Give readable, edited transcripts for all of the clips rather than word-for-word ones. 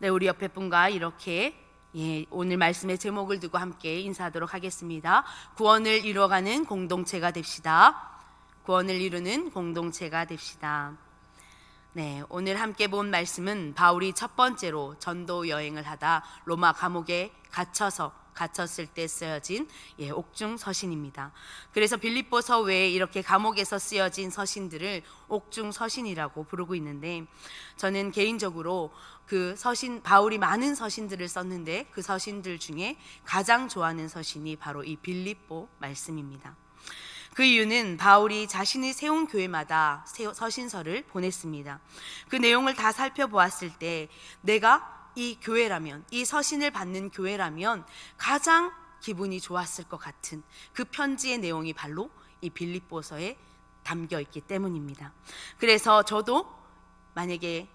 네, 우리 옆에 분과 이렇게 오늘 말씀의 제목을 두고 함께 인사하도록 하겠습니다. 구원을 이루어가는 공동체가 됩시다. 구원을 이루는 공동체가 됩시다. 네, 오늘 함께 본 말씀은 바울이 첫 번째로 전도 여행을 하다 로마 감옥에 갇혔을 때 쓰여진 옥중 서신입니다. 그래서 빌립보서 외에 이렇게 감옥에서 쓰여진 서신들을 옥중 서신이라고 부르고 있는데, 저는 개인적으로 그 서신, 바울이 많은 서신들을 썼는데 그 서신들 중에 가장 좋아하는 서신이 바로 이 빌립보 말씀입니다. 그 이유는 바울이 자신이 세운 교회마다 서신서를 보냈습니다. 그 내용을 다 살펴보았을 때 내가 이 교회라면, 이 서신을 받는 교회라면 가장 기분이 좋았을 것 같은 그 편지의 내용이 바로 이 빌립보서에 담겨 있기 때문입니다. 그래서 저도 만약에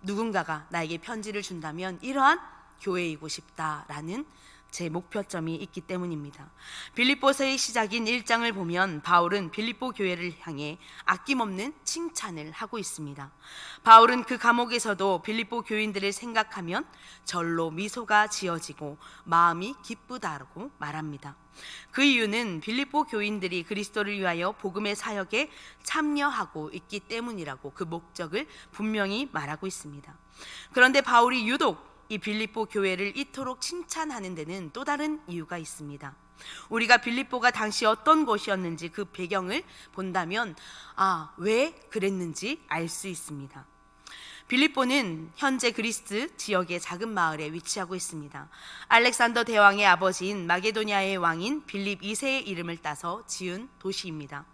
누군가가 나에게 편지를 준다면 이러한 교회이고 싶다라는 제 목표점이 있기 때문입니다. 빌립보서의 시작인 1장을 보면 바울은 빌립보 교회를 향해 아낌없는 칭찬을 하고 있습니다. 바울은 그 감옥에서도 빌립보 교인들을 생각하면 절로 미소가 지어지고 마음이 기쁘다고 말합니다. 그 이유는 빌립보 교인들이 그리스도를 위하여 복음의 사역에 참여하고 있기 때문이라고 그 목적을 분명히 말하고 있습니다. 그런데 바울이 유독 이 빌립보 교회를 이토록 칭찬하는 데는 또 다른 이유가 있습니다. 우리가 빌립보가 당시 어떤 곳이었는지 그 배경을 본다면 왜 그랬는지 알 수 있습니다. 빌립보는 현재 그리스 지역의 작은 마을에 위치하고 있습니다. 알렉산더 대왕의 아버지인 마게도냐의 왕인 빌립 2세의 이름을 따서 지은 도시입니다.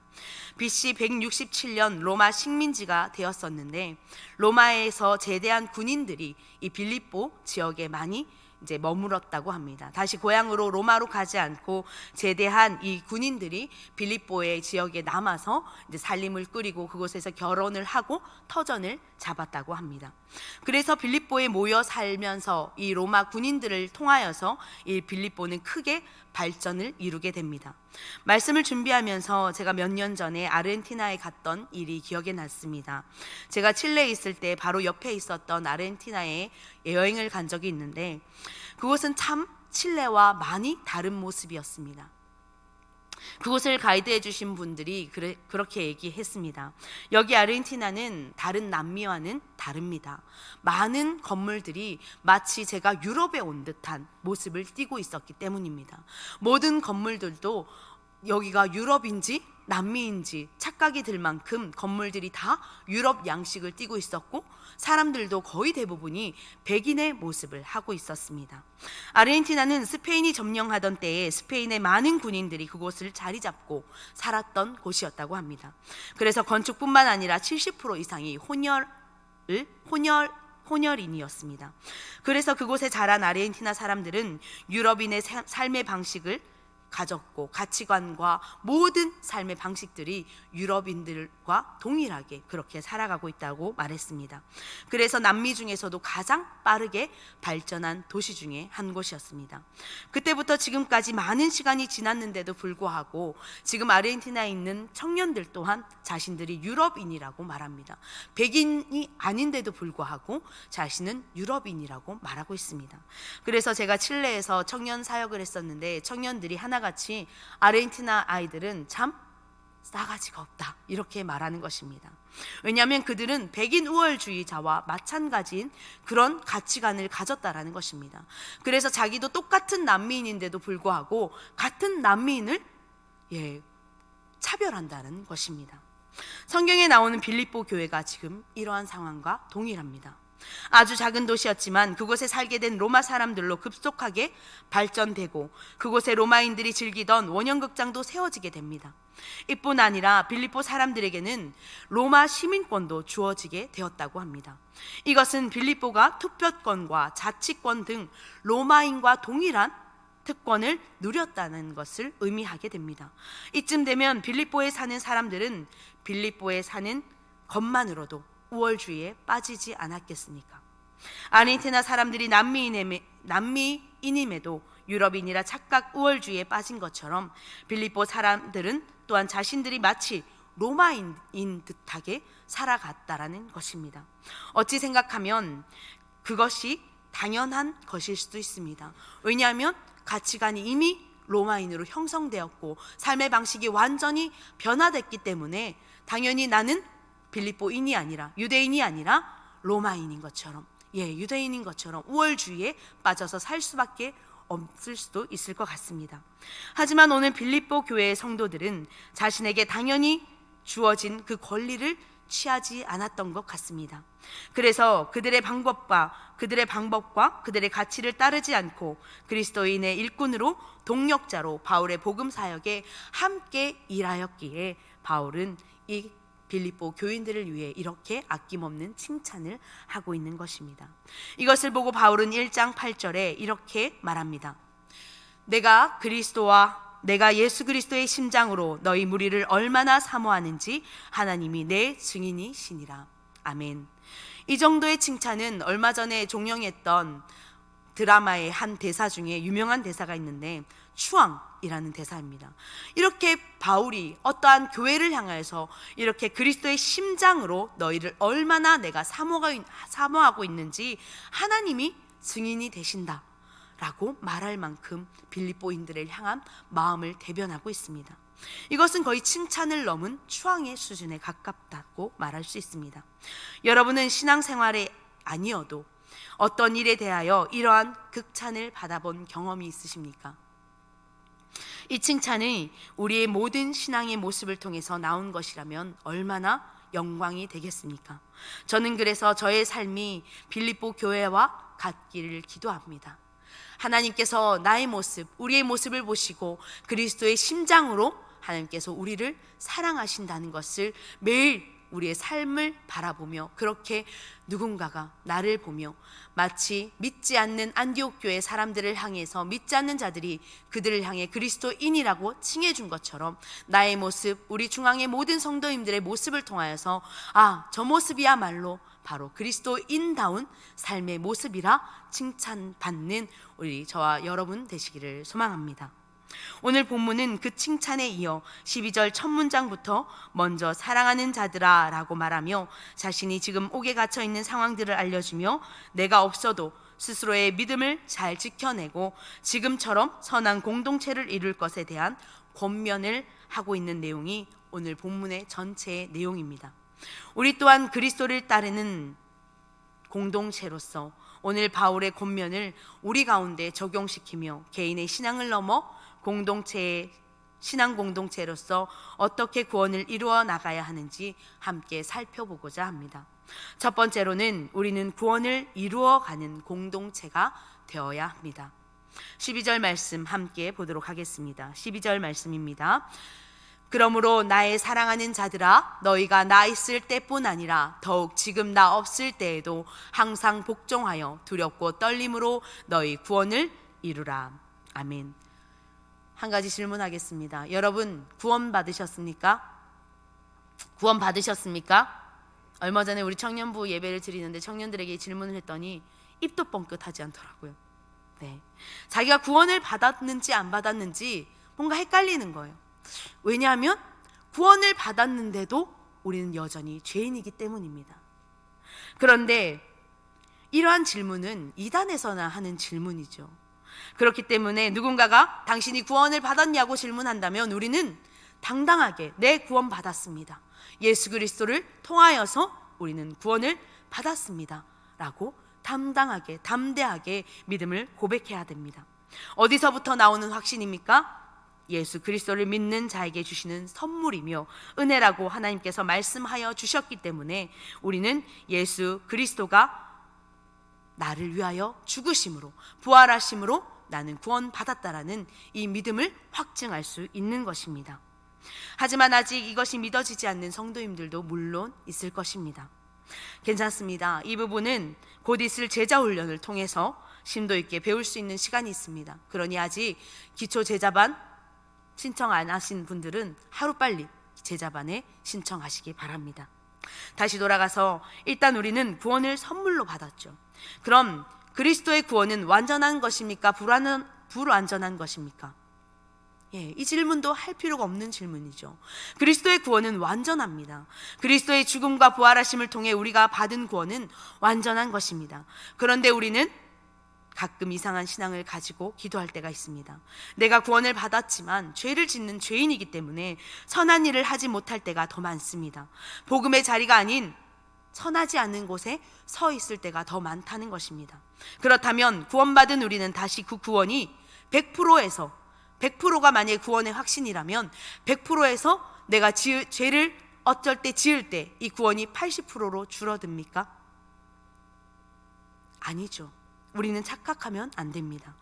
BC 167년 로마 식민지가 되었었는데, 로마에서 제대한 군인들이 이 빌립보 지역에 많이 머물렀다고 합니다. 다시 고향으로 로마로 가지 않고 제대한 이 군인들이 빌립보의 지역에 남아서 살림을 꾸리고 그곳에서 결혼을 하고 터전을 잡았다고 합니다. 그래서 빌립보에 모여 살면서 이 로마 군인들을 통하여서 이 빌립보는 크게 발전을 이루게 됩니다. 말씀을 준비하면서 제가 몇 년 전에 아르헨티나에 갔던 일이 기억에 났습니다. 제가 칠레에 있을 때 바로 옆에 있었던 아르헨티나에 여행을 간 적이 있는데, 그곳은 참 칠레와 많이 다른 모습이었습니다. 그곳을 가이드해 주신 분들이 그렇게 얘기했습니다. 여기 아르헨티나는 다른 남미와는 다릅니다. 많은 건물들이 마치 제가 유럽에 온 듯한 모습을 띠고 있었기 때문입니다. 모든 건물들도 여기가 유럽인지 남미인지 착각이 들 만큼 건물들이 다 유럽 양식을 띠고 있었고, 사람들도 거의 대부분이 백인의 모습을 하고 있었습니다. 아르헨티나는 스페인이 점령하던 때에 스페인의 많은 군인들이 그곳을 자리 잡고 살았던 곳이었다고 합니다. 그래서 건축뿐만 아니라 70% 이상이 혼혈인이었습니다. 그래서 그곳에 자란 아르헨티나 사람들은 유럽인의 삶의 방식을 가졌고, 가치관과 모든 삶의 방식들이 유럽인들과 동일하게 그렇게 살아가고 있다고 말했습니다. 그래서 남미 중에서도 가장 빠르게 발전한 도시 중에 한 곳이었습니다. 그때부터 지금까지 많은 시간이 지났는데도 불구하고 지금 아르헨티나에 있는 청년들 또한 자신들이 유럽인이라고 말합니다. 백인이 아닌데도 불구하고 자신은 유럽인이라고 말하고 있습니다. 그래서 제가 칠레에서 청년 사역을 했었는데, 청년들이 하나같이 아르헨티나 아이들은 참 싸가지가 없다 이렇게 말하는 것입니다. 왜냐하면 그들은 백인 우월주의자와 마찬가지인 그런 가치관을 가졌다라는 것입니다. 그래서 자기도 똑같은 남미인인데도 불구하고 같은 남미인을 차별한다는 것입니다. 성경에 나오는 빌립보 교회가 지금 이러한 상황과 동일합니다. 아주 작은 도시였지만 그곳에 살게 된 로마 사람들로 급속하게 발전되고, 그곳에 로마인들이 즐기던 원형극장도 세워지게 됩니다. 이뿐 아니라 빌립보 사람들에게는 로마 시민권도 주어지게 되었다고 합니다. 이것은 빌립보가 투표권과 자치권 등 로마인과 동일한 특권을 누렸다는 것을 의미하게 됩니다. 이쯤 되면 빌립보에 사는 사람들은 빌립보에 사는 것만으로도 우월주의에 빠지지 않았겠습니까? 아르헨티나 사람들이 남미인임에도 유럽인이라 착각 우월주의에 빠진 것처럼 빌립보 사람들은 또한 자신들이 마치 로마인인 듯하게 살아갔다라는 것입니다. 어찌 생각하면 그것이 당연한 것일 수도 있습니다. 왜냐하면 가치관이 이미 로마인으로 형성되었고 삶의 방식이 완전히 변화됐기 때문에 당연히 나는 빌립보인이 아니라 유대인이 아니라 로마인인 것처럼, 유대인인 것처럼 우월주의에 빠져서 살 수밖에 없을 수도 있을 것 같습니다. 하지만 오늘 빌립보 교회의 성도들은 자신에게 당연히 주어진 그 권리를 취하지 않았던 것 같습니다. 그래서 그들의 방법과 그들의 가치를 따르지 않고 그리스도인의 일꾼으로 동력자로 바울의 복음 사역에 함께 일하였기에 바울은 이 빌립보 교인들을 위해 이렇게 아낌없는 칭찬을 하고 있는 것입니다. 이것을 보고 바울은 1장 8절에 이렇게 말합니다. 내가 예수 그리스도의 심장으로 너희 무리를 얼마나 사모하는지 하나님이 내 증인이시니라. 아멘. 이 정도의 칭찬은 얼마 전에 종영했던 드라마의 한 대사 중에 유명한 대사가 있는데 추앙이라는 대사입니다. 이렇게 바울이 어떠한 교회를 향해서 이렇게 그리스도의 심장으로 너희를 얼마나 내가 사모하고 있는지 하나님이 증인이 되신다 라고 말할 만큼 빌립보인들을 향한 마음을 대변하고 있습니다. 이것은 거의 칭찬을 넘은 추앙의 수준에 가깝다고 말할 수 있습니다. 여러분은 신앙생활에 아니어도 어떤 일에 대하여 이러한 극찬을 받아본 경험이 있으십니까? 이 칭찬이 우리의 모든 신앙의 모습을 통해서 나온 것이라면 얼마나 영광이 되겠습니까? 저는 그래서 저의 삶이 빌립보 교회와 같기를 기도합니다. 하나님께서 나의 모습, 우리의 모습을 보시고 그리스도의 심장으로 하나님께서 우리를 사랑하신다는 것을 매일 우리의 삶을 바라보며 그렇게 누군가가 나를 보며 마치 믿지 않는 안디옥 교회 사람들을 향해서 믿지 않는 자들이 그들을 향해 그리스도인이라고 칭해준 것처럼 나의 모습, 우리 중앙의 모든 성도님들의 모습을 통하여서 저 모습이야말로 바로 그리스도인다운 삶의 모습이라 칭찬받는 우리 저와 여러분 되시기를 소망합니다. 오늘 본문은 그 칭찬에 이어 12절 첫 문장부터 먼저 사랑하는 자들아 라고 말하며 자신이 지금 옥에 갇혀 있는 상황들을 알려주며 내가 없어도 스스로의 믿음을 잘 지켜내고 지금처럼 선한 공동체를 이룰 것에 대한 권면을 하고 있는 내용이 오늘 본문의 전체의 내용입니다. 우리 또한 그리스도를 따르는 공동체로서 오늘 바울의 권면을 우리 가운데 적용시키며 개인의 신앙을 넘어 신앙 공동체로서 어떻게 구원을 이루어 나가야 하는지 함께 살펴보고자 합니다. 첫 번째로는 우리는 구원을 이루어가는 공동체가 되어야 합니다. 12절 말씀 함께 보도록 하겠습니다. 12절 말씀입니다. 그러므로 나의 사랑하는 자들아 너희가 나 있을 때뿐 아니라 더욱 지금 나 없을 때에도 항상 복종하여 두렵고 떨림으로 너희 구원을 이루라. 아멘. 한 가지 질문하겠습니다. 여러분 구원 받으셨습니까? 구원 받으셨습니까? 얼마 전에 우리 청년부 예배를 드리는데 청년들에게 질문을 했더니 입도 뻥끗하지 않더라고요. 자기가 구원을 받았는지 안 받았는지 뭔가 헷갈리는 거예요. 왜냐하면 구원을 받았는데도 우리는 여전히 죄인이기 때문입니다. 그런데 이러한 질문은 이단에서나 하는 질문이죠. 그렇기 때문에 누군가가 당신이 구원을 받았냐고 질문한다면 우리는 당당하게 네, 구원 받았습니다. 예수 그리스도를 통하여서 우리는 구원을 받았습니다 라고 담대하게 믿음을 고백해야 됩니다. 어디서부터 나오는 확신입니까? 예수 그리스도를 믿는 자에게 주시는 선물이며 은혜라고 하나님께서 말씀하여 주셨기 때문에 우리는 예수 그리스도가 나를 위하여 죽으심으로 부활하심으로 나는 구원받았다라는 이 믿음을 확증할 수 있는 것입니다. 하지만 아직 이것이 믿어지지 않는 성도님들도 물론 있을 것입니다. 괜찮습니다. 이 부분은 곧 있을 제자 훈련을 통해서 심도 있게 배울 수 있는 시간이 있습니다. 그러니 아직 기초 제자반 신청 안 하신 분들은 하루빨리 제자반에 신청하시기 바랍니다. 다시 돌아가서 일단 우리는 구원을 선물로 받았죠. 그럼 그리스도의 구원은 완전한 것입니까? 불완전한 것입니까? 이 질문도 할 필요가 없는 질문이죠. 그리스도의 구원은 완전합니다. 그리스도의 죽음과 부활하심을 통해 우리가 받은 구원은 완전한 것입니다. 그런데 우리는 가끔 이상한 신앙을 가지고 기도할 때가 있습니다. 내가 구원을 받았지만 죄를 짓는 죄인이기 때문에 선한 일을 하지 못할 때가 더 많습니다. 복음의 자리가 아닌 선하지 않은 곳에 서 있을 때가 더 많다는 것입니다. 그렇다면 구원받은 우리는 다시 그 구원이 100%에서 100%가 만약에 구원의 확신이라면 100%에서 내가 죄를 어쩔 때 지을 때 이 구원이 80%로 줄어듭니까? 아니죠. 우리는 착각하면 안 됩니다.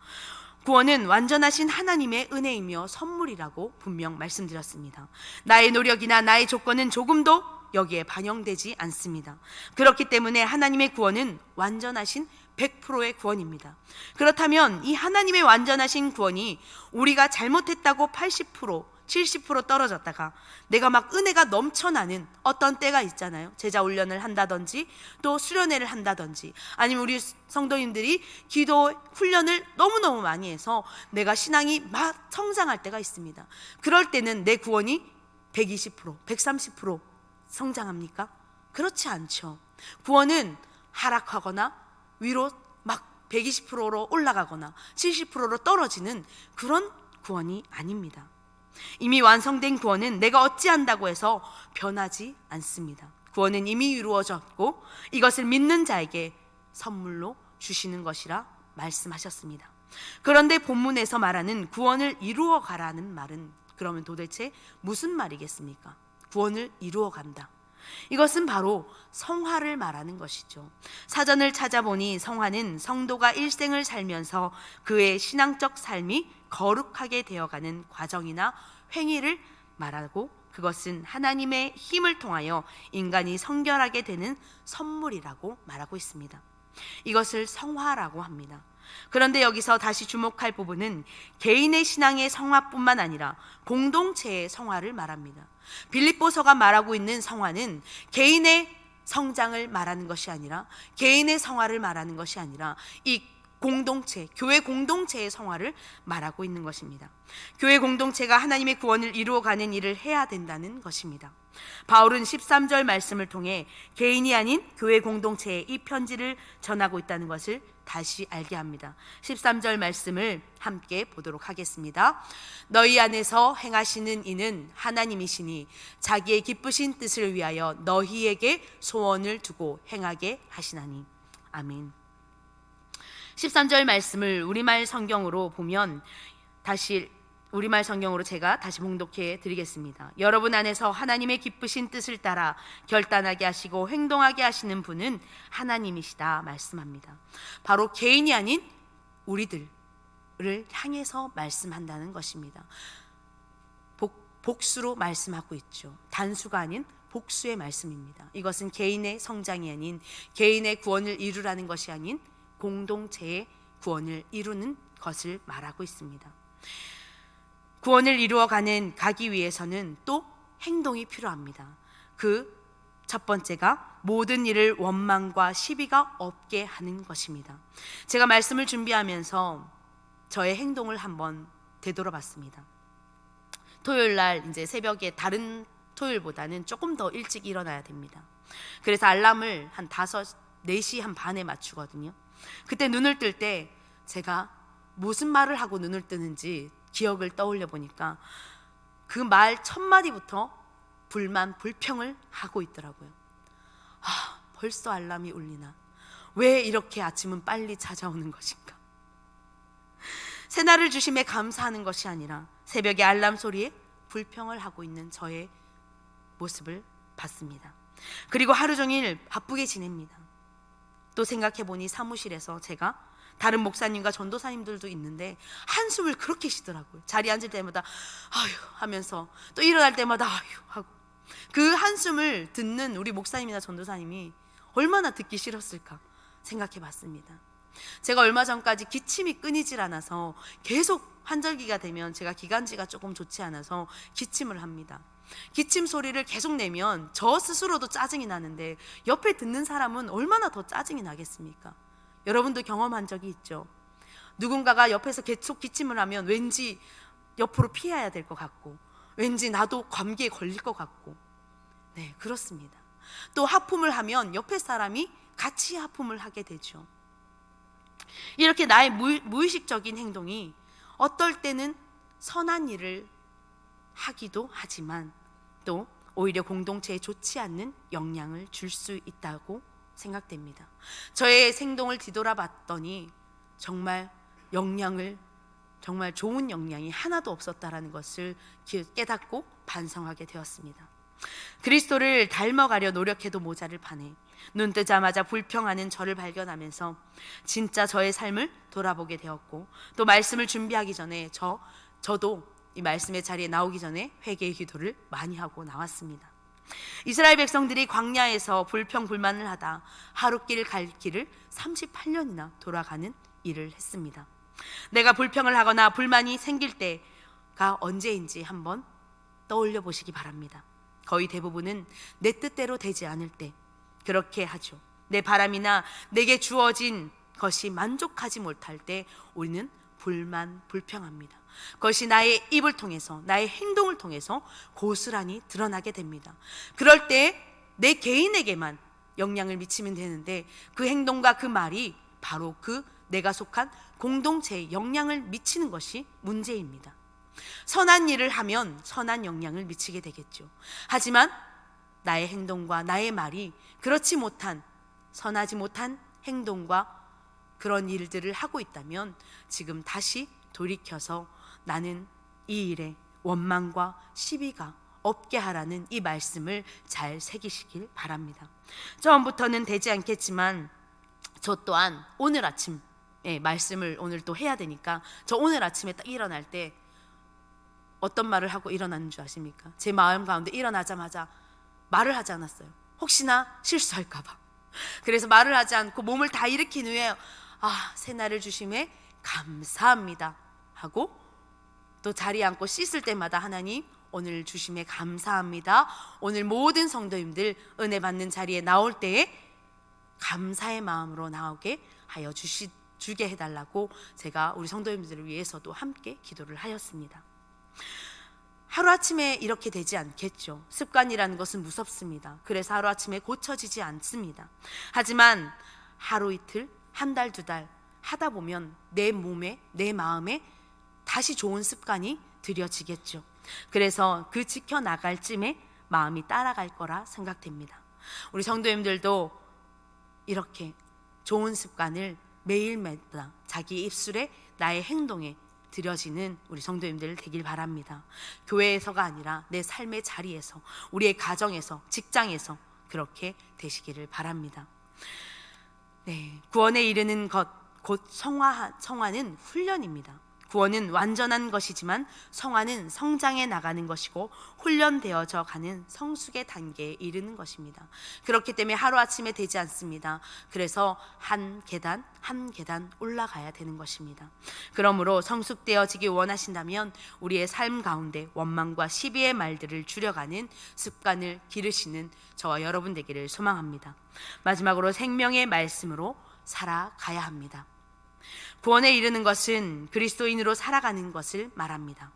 구원은 완전하신 하나님의 은혜이며 선물이라고 분명 말씀드렸습니다. 나의 노력이나 나의 조건은 조금도 여기에 반영되지 않습니다. 그렇기 때문에 하나님의 구원은 완전하신 100%의 구원입니다. 그렇다면 이 하나님의 완전하신 구원이 우리가 잘못했다고 80%, 70% 떨어졌다가 내가 막 은혜가 넘쳐나는 어떤 때가 있잖아요. 제자 훈련을 한다든지 또 수련회를 한다든지 아니면 우리 성도님들이 기도 훈련을 너무너무 많이 해서 내가 신앙이 막 성장할 때가 있습니다. 그럴 때는 내 구원이 120%, 130% 성장합니까? 그렇지 않죠. 구원은 하락하거나 위로 막 120%로 올라가거나 70%로 떨어지는 그런 구원이 아닙니다. 이미 완성된 구원은 내가 어찌한다고 해서 변하지 않습니다. 구원은 이미 이루어졌고 이것을 믿는 자에게 선물로 주시는 것이라 말씀하셨습니다. 그런데 본문에서 말하는 구원을 이루어 가라는 말은 그러면 도대체 무슨 말이겠습니까? 구원을 이루어 간다. 이것은 바로 성화를 말하는 것이죠. 사전을 찾아보니 성화는 성도가 일생을 살면서 그의 신앙적 삶이 거룩하게 되어가는 과정이나 행위를 말하고 그것은 하나님의 힘을 통하여 인간이 성결하게 되는 선물이라고 말하고 있습니다. 이것을 성화라고 합니다. 그런데 여기서 다시 주목할 부분은 개인의 신앙의 성화뿐만 아니라 공동체의 성화를 말합니다. 빌립보서가 말하고 있는 성화는 개인의 성장을 말하는 것이 아니라 개인의 성화를 말하는 것이 아니라 이 공동체, 교회 공동체의 성화를 말하고 있는 것입니다. 교회 공동체가 하나님의 구원을 이루어가는 일을 해야 된다는 것입니다. 바울은 13절 말씀을 통해 개인이 아닌 교회 공동체에 이 편지를 전하고 있다는 것을 다시 알게 합니다. 13절 말씀을 함께 보도록 하겠습니다. 너희 안에서 행하시는 이는 하나님이시니 자기의 기쁘신 뜻을 위하여 너희에게 소원을 두고 행하게 하시나니. 아멘. 13절 말씀을 우리말 성경으로 보면 다시 우리말 성경으로 제가 다시 봉독해 드리겠습니다. 여러분 안에서 하나님의 기쁘신 뜻을 따라 결단하게 하시고 행동하게 하시는 분은 하나님이시다 말씀합니다. 바로 개인이 아닌 우리들을 향해서 말씀한다는 것입니다. 복수로 말씀하고 있죠. 단수가 아닌 복수의 말씀입니다. 이것은 개인의 성장이 아닌 개인의 구원을 이루라는 것이 아닌 공동체의 구원을 이루는 것을 말하고 있습니다. 구원을 이루어가는 가기 위해서는 또 행동이 필요합니다. 그 첫 번째가 모든 일을 원망과 시비가 없게 하는 것입니다. 제가 말씀을 준비하면서 저의 행동을 한번 되돌아봤습니다. 토요일 날 이제 새벽에 다른 토요일보다는 조금 더 일찍 일어나야 됩니다. 그래서 알람을 한 4시 한 반에 맞추거든요. 그때 눈을 뜰 때 제가 무슨 말을 하고 눈을 뜨는지 기억을 떠올려 보니까 그 말 첫 마디부터 불만, 불평을 하고 있더라고요. 벌써 알람이 울리나? 왜 이렇게 아침은 빨리 찾아오는 것인가? 새날을 주심에 감사하는 것이 아니라 새벽에 알람 소리에 불평을 하고 있는 저의 모습을 봤습니다. 그리고 하루 종일 바쁘게 지냅니다. 또 생각해보니 사무실에서 제가 다른 목사님과 전도사님들도 있는데 한숨을 그렇게 쉬더라고요. 자리에 앉을 때마다 아휴 하면서 또 일어날 때마다 아휴 하고 그 한숨을 듣는 우리 목사님이나 전도사님이 얼마나 듣기 싫었을까 생각해봤습니다. 제가 얼마 전까지 기침이 끊이질 않아서 계속 환절기가 되면 제가 기관지가 조금 좋지 않아서 기침을 합니다. 기침 소리를 계속 내면 저 스스로도 짜증이 나는데 옆에 듣는 사람은 얼마나 더 짜증이 나겠습니까? 여러분도 경험한 적이 있죠? 누군가가 옆에서 계속 기침을 하면 왠지 옆으로 피해야 될 것 같고 왠지 나도 감기에 걸릴 것 같고 네, 그렇습니다. 또 하품을 하면 옆에 사람이 같이 하품을 하게 되죠. 이렇게 나의 무의식적인 행동이 어떨 때는 선한 일을 하기도 하지만 또 오히려 공동체에 좋지 않는 영향을 줄 수 있다고 생각됩니다. 저의 행동을 뒤돌아봤더니 정말 좋은 영향이 하나도 없었다라는 것을 깨닫고 반성하게 되었습니다. 그리스도를 닮아가려 노력해도 모자를 파네. 눈 뜨자마자 불평하는 저를 발견하면서 진짜 저의 삶을 돌아보게 되었고, 또 말씀을 준비하기 전에 저도 이 말씀의 자리에 나오기 전에 회개의 기도를 많이 하고 나왔습니다. 이스라엘 백성들이 광야에서 불평불만을 하다 하룻길 갈 길을 38년이나 돌아가는 일을 했습니다. 내가 불평을 하거나 불만이 생길 때가 언제인지 한번 떠올려 보시기 바랍니다. 거의 대부분은 내 뜻대로 되지 않을 때 그렇게 하죠. 내 바람이나 내게 주어진 것이 만족하지 못할 때 우리는 불평합니다. 그것이 나의 입을 통해서, 나의 행동을 통해서 고스란히 드러나게 됩니다. 그럴 때 내 개인에게만 영향을 미치면 되는데 그 행동과 그 말이 바로 내가 속한 공동체에 영향을 미치는 것이 문제입니다. 선한 일을 하면 선한 영향을 미치게 되겠죠. 하지만 나의 행동과 나의 말이 그렇지 못한, 선하지 못한 행동과 그런 일들을 하고 있다면 지금 다시 돌이켜서 나는 이 일에 원망과 시비가 없게 하라는 이 말씀을 잘 새기시길 바랍니다. 처음부터는 되지 않겠지만 저 또한 오늘 아침 말씀을 오늘 또 해야 되니까 저 오늘 아침에 딱 일어날 때 어떤 말을 하고 일어나는 줄 아십니까? 제 마음 가운데 일어나자마자 말을 하지 않았어요. 혹시나 실수할까 봐. 그래서 말을 하지 않고 몸을 다 일으킨 후에 새날을 주심에 감사합니다 하고 또 자리에 앉고 씻을 때마다 하나님 오늘 주심에 감사합니다. 오늘 모든 성도님들 은혜 받는 자리에 나올 때에 감사의 마음으로 나오게 하여 주게 해달라고 제가 우리 성도님들을 위해서도 함께 기도를 하였습니다. 하루아침에 이렇게 되지 않겠죠. 습관이라는 것은 무섭습니다. 그래서 하루아침에 고쳐지지 않습니다. 하지만 하루 이틀, 한 달, 두 달 하다 보면 내 몸에, 내 마음에 다시 좋은 습관이 들여지겠죠. 그래서 그 지켜나갈 쯤에 마음이 따라갈 거라 생각됩니다. 우리 성도님들도 이렇게 좋은 습관을 매일마다 자기 입술에, 나의 행동에 들여지는 우리 성도님들 되길 바랍니다. 교회에서가 아니라 내 삶의 자리에서, 우리의 가정에서, 직장에서 그렇게 되시기를 바랍니다. 구원에 이르는 것, 곧 성화는 훈련입니다. 구원은 완전한 것이지만 성화는 성장해 나가는 것이고 훈련되어져 가는 성숙의 단계에 이르는 것입니다. 그렇기 때문에 하루아침에 되지 않습니다. 그래서 한 계단 한 계단 올라가야 되는 것입니다. 그러므로 성숙되어지기 원하신다면 우리의 삶 가운데 원망과 시비의 말들을 줄여가는 습관을 기르시는 저와 여러분 되기를 소망합니다. 마지막으로 생명의 말씀으로 살아가야 합니다. 구원에 이르는 것은 그리스도인으로 살아가는 것을 말합니다.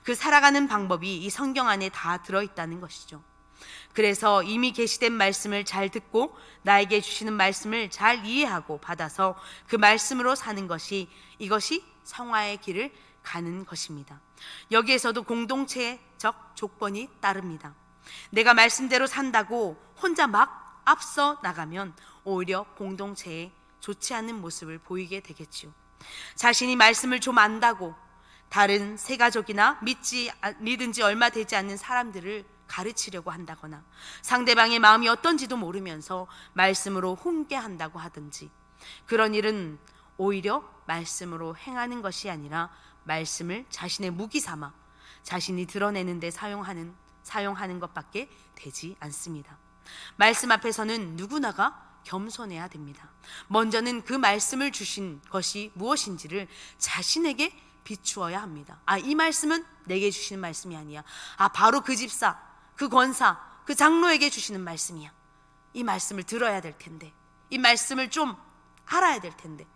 그 살아가는 방법이 이 성경 안에 다 들어있다는 것이죠. 그래서 이미 계시된 말씀을 잘 듣고 나에게 주시는 말씀을 잘 이해하고 받아서 그 말씀으로 사는 이것이 성화의 길을 가는 것입니다. 여기에서도 공동체적 조건이 따릅니다. 내가 말씀대로 산다고 혼자 막 앞서 나가면 오히려 공동체에 좋지 않은 모습을 보이게 되겠지요. 자신이 말씀을 좀 안다고 다른 새 가족이나 믿은 지 얼마 되지 않는 사람들을 가르치려고 한다거나 상대방의 마음이 어떤지도 모르면서 말씀으로 훈계한다고 하든지, 그런 일은 오히려 말씀으로 행하는 것이 아니라 말씀을 자신의 무기 삼아 자신이 드러내는 데 사용하는 것밖에 되지 않습니다. 말씀 앞에서는 누구나가 겸손해야 됩니다. 먼저는 그 말씀을 주신 것이 무엇인지를 자신에게 비추어야 합니다. 이 말씀은 내게 주시는 말씀이 아니야. 바로 그 집사, 그 권사, 그 장로에게 주시는 말씀이야. 이 말씀을 들어야 될 텐데, 이 말씀을 좀 알아야 될 텐데,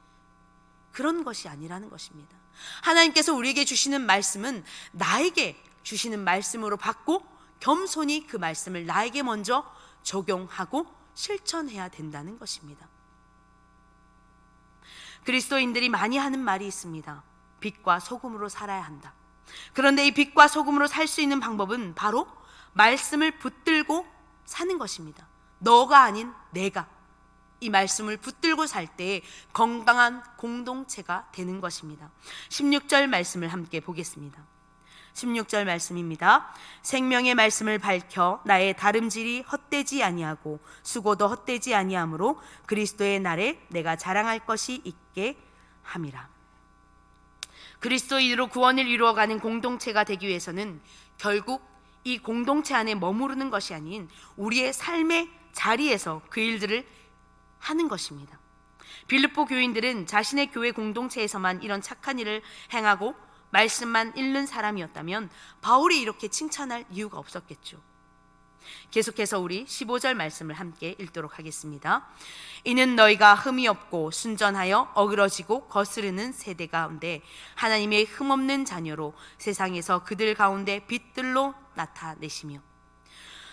그런 것이 아니라는 것입니다. 하나님께서 우리에게 주시는 말씀은 나에게 주시는 말씀으로 받고 겸손히 그 말씀을 나에게 먼저 적용하고 실천해야 된다는 것입니다. 그리스도인들이 많이 하는 말이 있습니다. 빛과 소금으로 살아야 한다. 그런데 이 빛과 소금으로 살 수 있는 방법은 바로 말씀을 붙들고 사는 것입니다. 너가 아닌 내가 이 말씀을 붙들고 살 때 건강한 공동체가 되는 것입니다. 16절 말씀을 함께 보겠습니다. 16절 말씀입니다. 생명의 말씀을 밝혀 나의 다름질이 헛되지 아니하고 수고도 헛되지 아니하므로 그리스도의 날에 내가 자랑할 것이 있게 함이라. 그리스도인으로 구원을 이루어가는 공동체가 되기 위해서는 결국 이 공동체 안에 머무르는 것이 아닌 우리의 삶의 자리에서 그 일들을 하는 것입니다. 빌립보 교인들은 자신의 교회 공동체에서만 이런 착한 일을 행하고 말씀만 읽는 사람이었다면 바울이 이렇게 칭찬할 이유가 없었겠죠. 계속해서 우리 15절 말씀을 함께 읽도록 하겠습니다. 이는 너희가 흠이 없고 순전하여 어그러지고 거스르는 세대 가운데 하나님의 흠없는 자녀로 세상에서 그들 가운데 빛들로 나타내시며,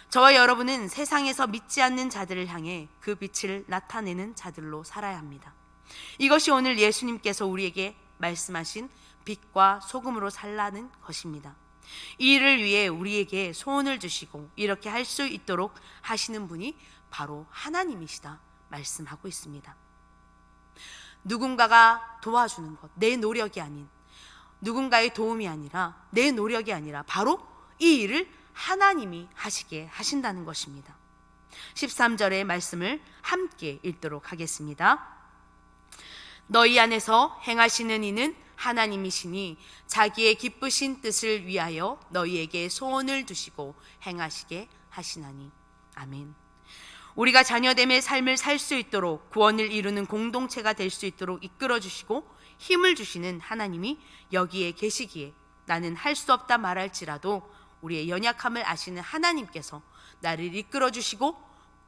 저와 여러분은 세상에서 믿지 않는 자들을 향해 그 빛을 나타내는 자들로 살아야 합니다. 이것이 오늘 예수님께서 우리에게 말씀하신 빛과 소금으로 살라는 것입니다. 이 일을 위해 우리에게 소원을 주시고 이렇게 할 수 있도록 하시는 분이 바로 하나님이시다 말씀하고 있습니다. 누군가가 도와주는 것, 내 노력이 아닌, 누군가의 도움이 아니라, 내 노력이 아니라 바로 이 일을 하나님이 하시게 하신다는 것입니다. 13절의 말씀을 함께 읽도록 하겠습니다. 너희 안에서 행하시는 이는 하나님이시니 자기의 기쁘신 뜻을 위하여 너희에게 소원을 두시고 행하시게 하시나니. 아멘. 우리가 자녀됨의 삶을 살 수 있도록 구원을 이루는 공동체가 될 수 있도록 이끌어 주시고 힘을 주시는 하나님이 여기에 계시기에 나는 할 수 없다 말할지라도 우리의 연약함을 아시는 하나님께서 나를 이끌어 주시고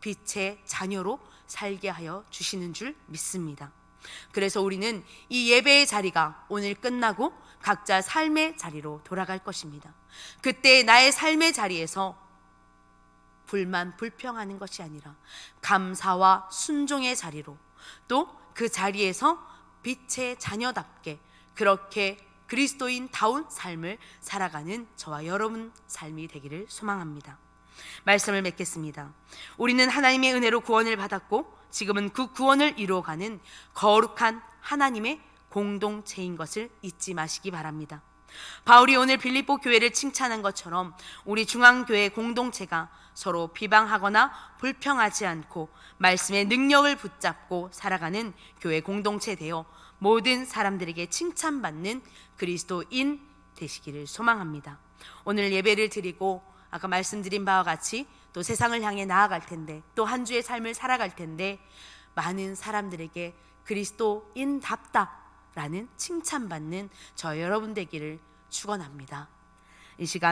빛의 자녀로 살게 하여 주시는 줄 믿습니다. 그래서 우리는 이 예배의 자리가 오늘 끝나고 각자 삶의 자리로 돌아갈 것입니다. 그때 나의 삶의 자리에서 불만 불평하는 것이 아니라 감사와 순종의 자리로, 또 그 자리에서 빛의 자녀답게 그렇게 그리스도인다운 삶을 살아가는 저와 여러분 삶이 되기를 소망합니다. 말씀을 맺겠습니다. 우리는 하나님의 은혜로 구원을 받았고 지금은 그 구원을 이루어가는 거룩한 하나님의 공동체인 것을 잊지 마시기 바랍니다. 바울이 오늘 빌립보 교회를 칭찬한 것처럼 우리 중앙교회 공동체가 서로 비방하거나 불평하지 않고 말씀의 능력을 붙잡고 살아가는 교회 공동체 되어 모든 사람들에게 칭찬받는 그리스도인 되시기를 소망합니다. 오늘 예배를 드리고 아까 말씀드린 바와 같이 또 세상을 향해 나아갈 텐데, 또 한 주의 삶을 살아갈 텐데 많은 사람들에게 그리스도인답다라는 칭찬받는 저 여러분 되기를 축원합니다. 이 시간